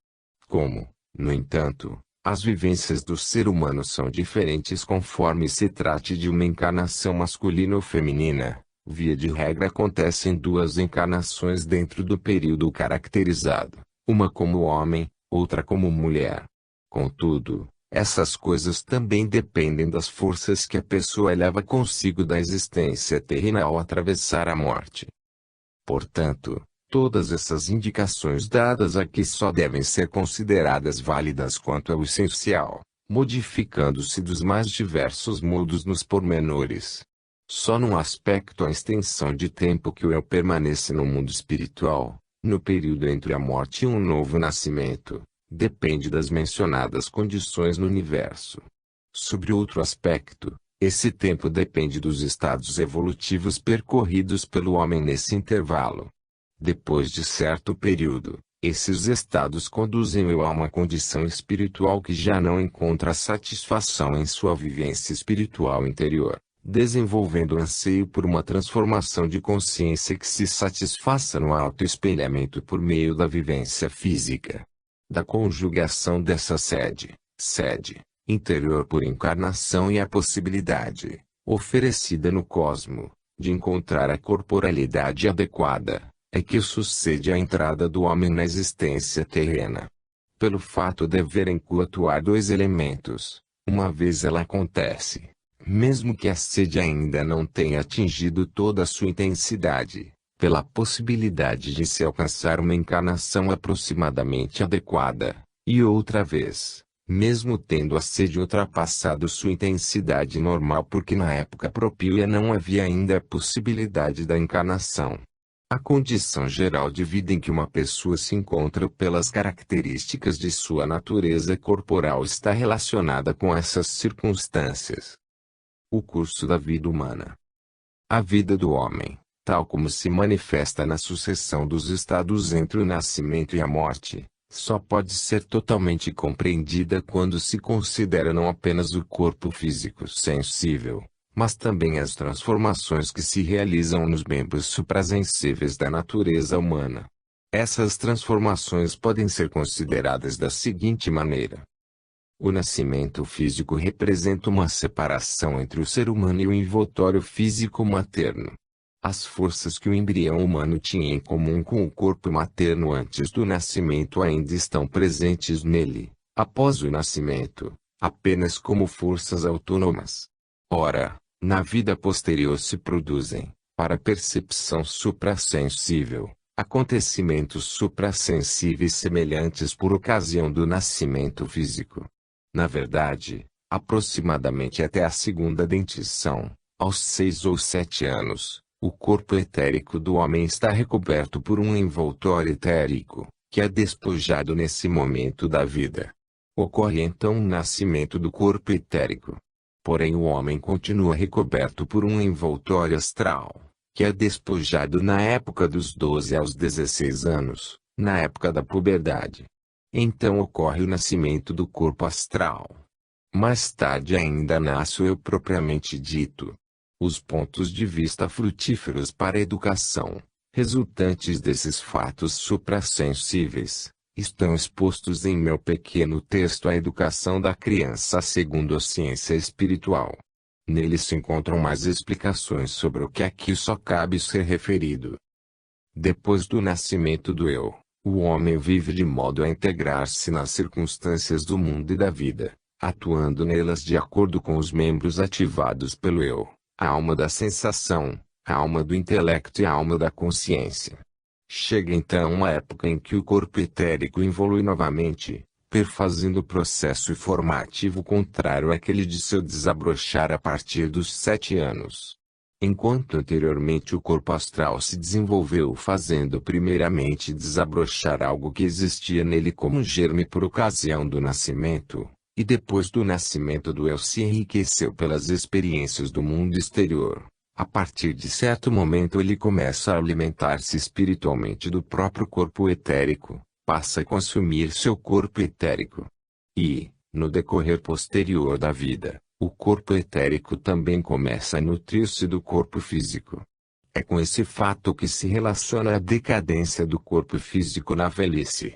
Como, no entanto, as vivências do ser humano são diferentes conforme se trate de uma encarnação masculina ou feminina, via de regra acontecem duas encarnações dentro do período caracterizado, uma como homem, outra como mulher. Contudo, essas coisas também dependem das forças que a pessoa leva consigo da existência terrena ao atravessar a morte. Portanto, todas essas indicações dadas aqui só devem ser consideradas válidas quanto ao essencial, modificando-se dos mais diversos modos nos pormenores. Só num aspecto a extensão de tempo que o eu permanece no mundo espiritual, no período entre a morte e um novo nascimento, depende das mencionadas condições no universo. Sobre outro aspecto, esse tempo depende dos estados evolutivos percorridos pelo homem nesse intervalo. Depois de certo período, esses estados conduzem-o a uma condição espiritual que já não encontra satisfação em sua vivência espiritual interior, desenvolvendo anseio por uma transformação de consciência que se satisfaça no autoespelhamento por meio da vivência física. Da conjugação dessa sede interior por encarnação e a possibilidade, oferecida no cosmo, de encontrar a corporalidade adequada, é que sucede a entrada do homem na existência terrena. Pelo fato de haverem coatuar dois elementos, uma vez ela acontece, mesmo que a sede ainda não tenha atingido toda a sua intensidade, pela possibilidade de se alcançar uma encarnação aproximadamente adequada, e outra vez, mesmo tendo a sede ultrapassado sua intensidade normal porque na época propília não havia ainda a possibilidade da encarnação. A condição geral de vida em que uma pessoa se encontra pelas características de sua natureza corporal está relacionada com essas circunstâncias. O curso da vida humana. A vida do homem, tal como se manifesta na sucessão dos estados entre o nascimento e a morte, só pode ser totalmente compreendida quando se considera não apenas o corpo físico sensível, mas também as transformações que se realizam nos membros suprassensíveis da natureza humana. Essas transformações podem ser consideradas da seguinte maneira. O nascimento físico representa uma separação entre o ser humano e o envoltório físico materno. As forças que o embrião humano tinha em comum com o corpo materno antes do nascimento ainda estão presentes nele, após o nascimento, apenas como forças autônomas. Ora, na vida posterior se produzem, para a percepção suprassensível, acontecimentos suprassensíveis semelhantes por ocasião do nascimento físico. Na verdade, aproximadamente até a segunda dentição, aos 6 ou 7 anos, o corpo etérico do homem está recoberto por um envoltório etérico, que é despojado nesse momento da vida. Ocorre então o nascimento do corpo etérico. Porém o homem continua recoberto por um envoltório astral, que é despojado na época dos 12 aos 16 anos, na época da puberdade. Então ocorre o nascimento do corpo astral. Mais tarde ainda nasce o eu propriamente dito. Os pontos de vista frutíferos para a educação, resultantes desses fatos suprassensíveis, estão expostos em meu pequeno texto A Educação da Criança segundo a Ciência Espiritual. Nele se encontram mais explicações sobre o que aqui só cabe ser referido. Depois do nascimento do eu, o homem vive de modo a integrar-se nas circunstâncias do mundo e da vida, atuando nelas de acordo com os membros ativados pelo eu. A alma da sensação, a alma do intelecto e a alma da consciência. Chega então uma época em que o corpo etérico evolui novamente, perfazendo o processo formativo contrário àquele de seu desabrochar a partir dos 7 anos. Enquanto anteriormente o corpo astral se desenvolveu fazendo primeiramente desabrochar algo que existia nele como germe por ocasião do nascimento, e depois do nascimento do eu se enriqueceu pelas experiências do mundo exterior. A partir de certo momento ele começa a alimentar-se espiritualmente do próprio corpo etérico, passa a consumir seu corpo etérico. E, no decorrer posterior da vida, o corpo etérico também começa a nutrir-se do corpo físico. É com esse fato que se relaciona a decadência do corpo físico na velhice.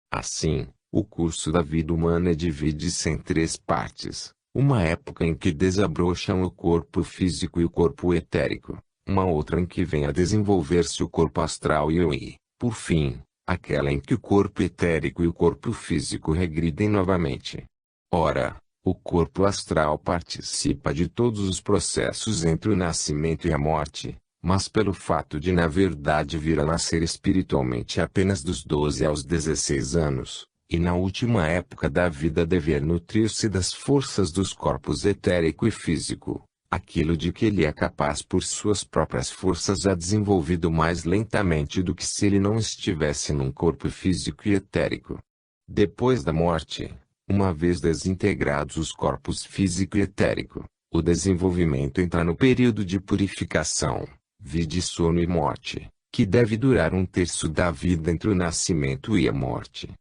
Assim, o curso da vida humana divide-se em três partes: uma época em que desabrocham o corpo físico e o corpo etérico, uma outra em que vem a desenvolver-se o corpo astral e, por fim, aquela em que o corpo etérico e o corpo físico regridem novamente. Ora, o corpo astral participa de todos os processos entre o nascimento e a morte, mas pelo fato de na verdade vir a nascer espiritualmente apenas dos 12 aos 16 anos, e na última época da vida dever nutrir-se das forças dos corpos etérico e físico, aquilo de que ele é capaz por suas próprias forças é desenvolvido mais lentamente do que se ele não estivesse num corpo físico e etérico. Depois da morte, uma vez desintegrados os corpos físico e etérico, o desenvolvimento entra no período de purificação, vide sono e morte, que deve durar um terço da vida entre o nascimento e a morte.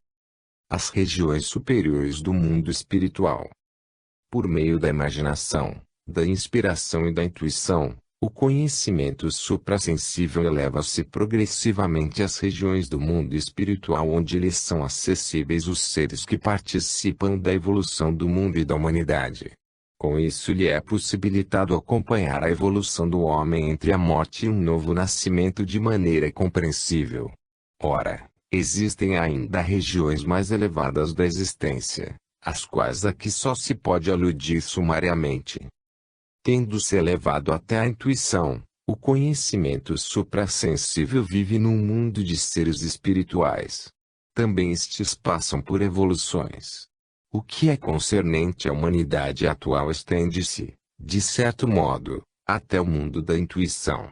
As regiões superiores do mundo espiritual. Por meio da imaginação, da inspiração e da intuição, o conhecimento suprassensível eleva-se progressivamente às regiões do mundo espiritual onde lhes são acessíveis os seres que participam da evolução do mundo e da humanidade. Com isso lhe é possibilitado acompanhar a evolução do homem entre a morte e um novo nascimento de maneira compreensível. Ora, existem ainda regiões mais elevadas da existência, às quais aqui só se pode aludir sumariamente. Tendo-se elevado até a intuição, o conhecimento suprassensível vive num mundo de seres espirituais. Também estes passam por evoluções. O que é concernente à humanidade atual estende-se, de certo modo, até o mundo da intuição.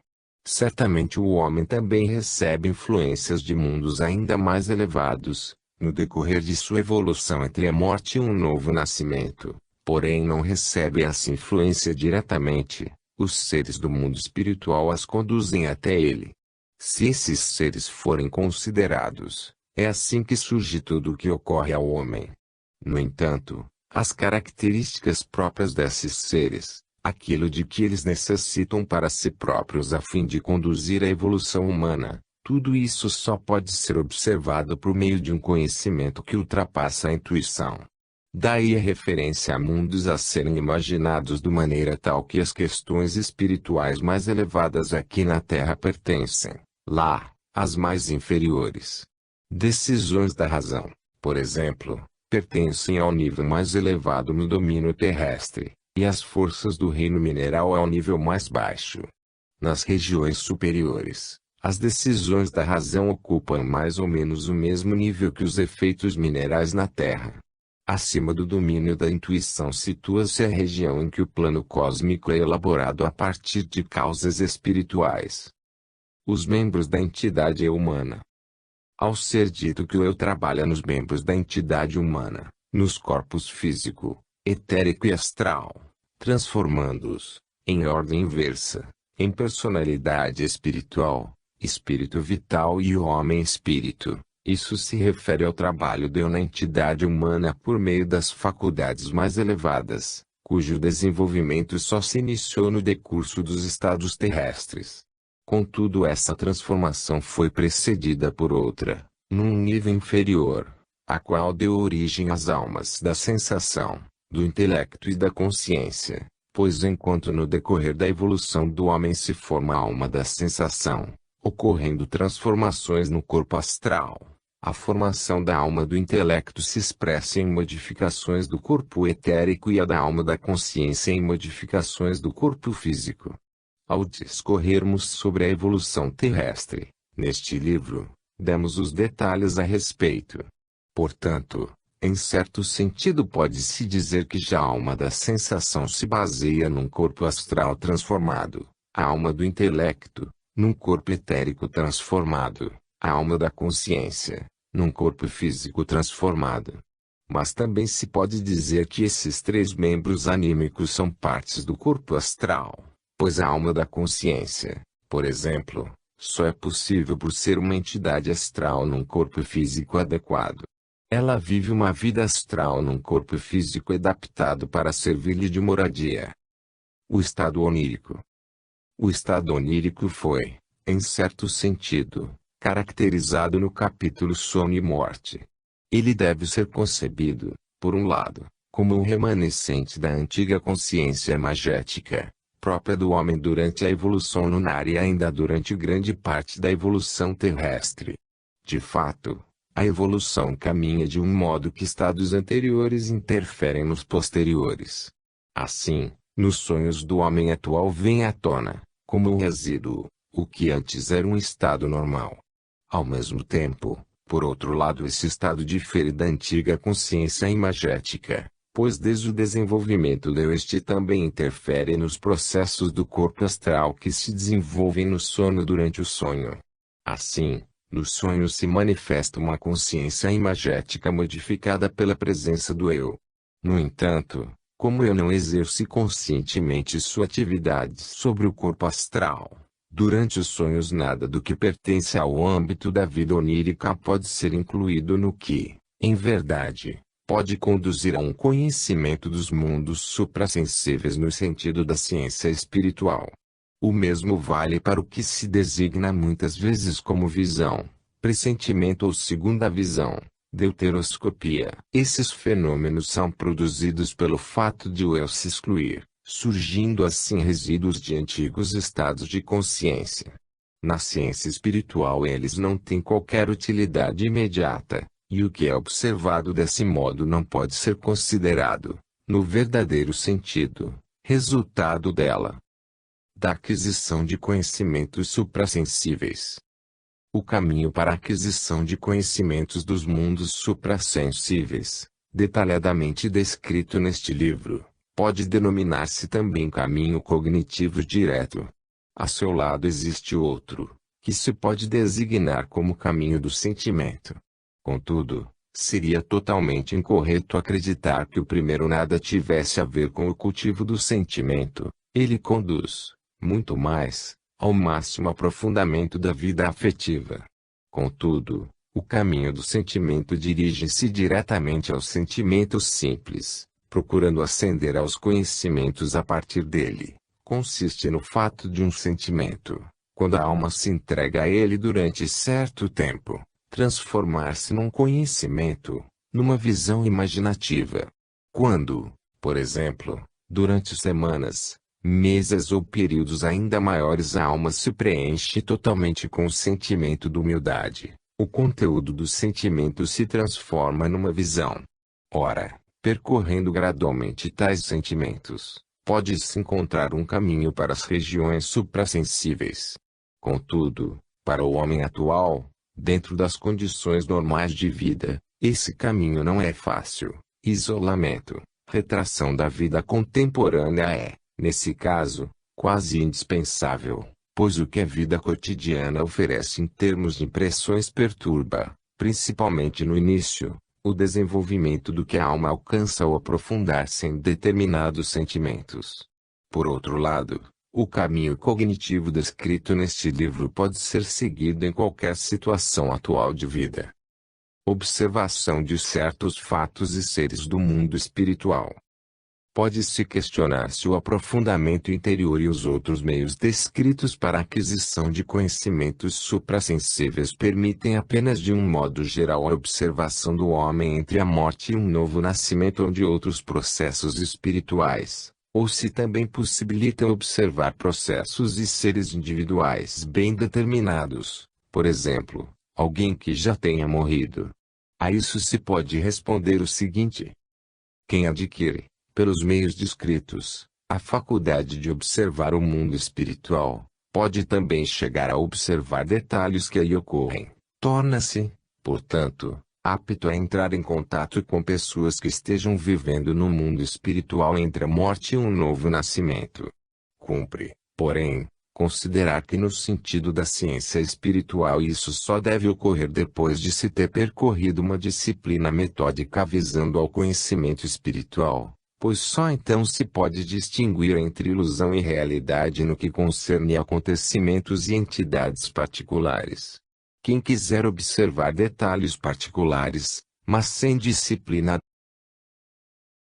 Certamente o homem também recebe influências de mundos ainda mais elevados, no decorrer de sua evolução entre a morte e um novo nascimento. Porém não recebe essa influência diretamente, os seres do mundo espiritual as conduzem até ele. Se esses seres forem considerados, é assim que surge tudo o que ocorre ao homem. No entanto, as características próprias desses seres, aquilo de que eles necessitam para si próprios a fim de conduzir a evolução humana, tudo isso só pode ser observado por meio de um conhecimento que ultrapassa a intuição. Daí a referência a mundos a serem imaginados de maneira tal que as questões espirituais mais elevadas aqui na Terra pertencem, lá, às mais inferiores. Decisões da razão, por exemplo, pertencem ao nível mais elevado no domínio terrestre, e as forças do reino mineral ao nível mais baixo. Nas regiões superiores, as decisões da razão ocupam mais ou menos o mesmo nível que os efeitos minerais na Terra. Acima do domínio da intuição situa-se a região em que o plano cósmico é elaborado a partir de causas espirituais. Os membros da entidade humana. Ao ser dito que o eu trabalha nos membros da entidade humana, nos corpos físico, etérico e astral, transformando-os, em ordem inversa, em personalidade espiritual, espírito vital e homem-espírito. Isso se refere ao trabalho do eu na entidade humana por meio das faculdades mais elevadas, cujo desenvolvimento só se iniciou no decurso dos estados terrestres. Contudo, essa transformação foi precedida por outra, num nível inferior, a qual deu origem às almas da sensação, do intelecto e da consciência, pois enquanto no decorrer da evolução do homem se forma a alma da sensação, ocorrendo transformações no corpo astral, a formação da alma do intelecto se expressa em modificações do corpo etérico e a da alma da consciência em modificações do corpo físico. Ao discorrermos sobre a evolução terrestre, neste livro, demos os detalhes a respeito. Portanto, em certo sentido pode-se dizer que já a alma da sensação se baseia num corpo astral transformado, a alma do intelecto, num corpo etérico transformado, a alma da consciência, num corpo físico transformado. Mas também se pode dizer que esses três membros anímicos são partes do corpo astral, pois a alma da consciência, por exemplo, só é possível por ser uma entidade astral num corpo físico adequado. Ela vive uma vida astral num corpo físico adaptado para servir-lhe de moradia. O estado onírico. O estado onírico foi, em certo sentido, caracterizado no capítulo Sono e Morte. Ele deve ser concebido, por um lado, como um remanescente da antiga consciência imagética, própria do homem durante a evolução lunar e ainda durante grande parte da evolução terrestre. De fato, a evolução caminha de um modo que estados anteriores interferem nos posteriores. Assim, nos sonhos do homem atual vem à tona, como um resíduo, o que antes era um estado normal. Ao mesmo tempo, por outro lado, esse estado difere da antiga consciência imagética, pois desde o desenvolvimento este também interfere nos processos do corpo astral que se desenvolvem no sono durante o sonho. Assim, no sonho se manifesta uma consciência imagética modificada pela presença do eu. No entanto, como eu não exerce conscientemente sua atividade sobre o corpo astral, durante os sonhos nada do que pertence ao âmbito da vida onírica pode ser incluído no que, em verdade, pode conduzir a um conhecimento dos mundos suprassensíveis no sentido da ciência espiritual. O mesmo vale para o que se designa muitas vezes como visão, pressentimento ou segunda visão, deuteroscopia. Esses fenômenos são produzidos pelo fato de o eu se excluir, surgindo assim resíduos de antigos estados de consciência. Na ciência espiritual eles não têm qualquer utilidade imediata, e o que é observado desse modo não pode ser considerado, no verdadeiro sentido, resultado dela. Da aquisição de conhecimentos suprassensíveis. O caminho para a aquisição de conhecimentos dos mundos suprassensíveis, detalhadamente descrito neste livro, pode denominar-se também caminho cognitivo direto. A seu lado existe outro, que se pode designar como caminho do sentimento. Contudo, seria totalmente incorreto acreditar que o primeiro nada tivesse a ver com o cultivo do sentimento. Ele conduz, muito mais, ao máximo aprofundamento da vida afetiva. Contudo, o caminho do sentimento dirige-se diretamente aos sentimentos simples, procurando ascender aos conhecimentos a partir dele. Consiste no fato de um sentimento, quando a alma se entrega a ele durante certo tempo, transformar-se num conhecimento, numa visão imaginativa. Quando, por exemplo, durante semanas, meses ou períodos ainda maiores a alma se preenche totalmente com o sentimento de humildade, o conteúdo do sentimento se transforma numa visão. Ora, percorrendo gradualmente tais sentimentos, pode-se encontrar um caminho para as regiões suprassensíveis. Contudo, para o homem atual, dentro das condições normais de vida, esse caminho não é fácil. Isolamento, retração da vida contemporânea é, nesse caso, quase indispensável, pois o que a vida cotidiana oferece em termos de impressões perturba, principalmente no início, o desenvolvimento do que a alma alcança ao aprofundar-se em determinados sentimentos. Por outro lado, o caminho cognitivo descrito neste livro pode ser seguido em qualquer situação atual de vida. Observação de certos fatos e seres do mundo espiritual. Pode-se questionar se o aprofundamento interior e os outros meios descritos para a aquisição de conhecimentos suprassensíveis permitem apenas de um modo geral a observação do homem entre a morte e um novo nascimento ou de outros processos espirituais, ou se também possibilitam observar processos e seres individuais bem determinados, por exemplo, alguém que já tenha morrido. A isso se pode responder o seguinte: quem adquire, pelos meios descritos, a faculdade de observar o mundo espiritual, pode também chegar a observar detalhes que aí ocorrem. Torna-se, portanto, apto a entrar em contato com pessoas que estejam vivendo no mundo espiritual entre a morte e um novo nascimento. Cumpre, porém, Considerar que no sentido da ciência espiritual isso só deve ocorrer depois de se ter percorrido uma disciplina metódica visando ao conhecimento espiritual, pois só então se pode distinguir entre ilusão e realidade no que concerne a acontecimentos e entidades particulares. Quem quiser observar detalhes particulares, mas sem disciplina,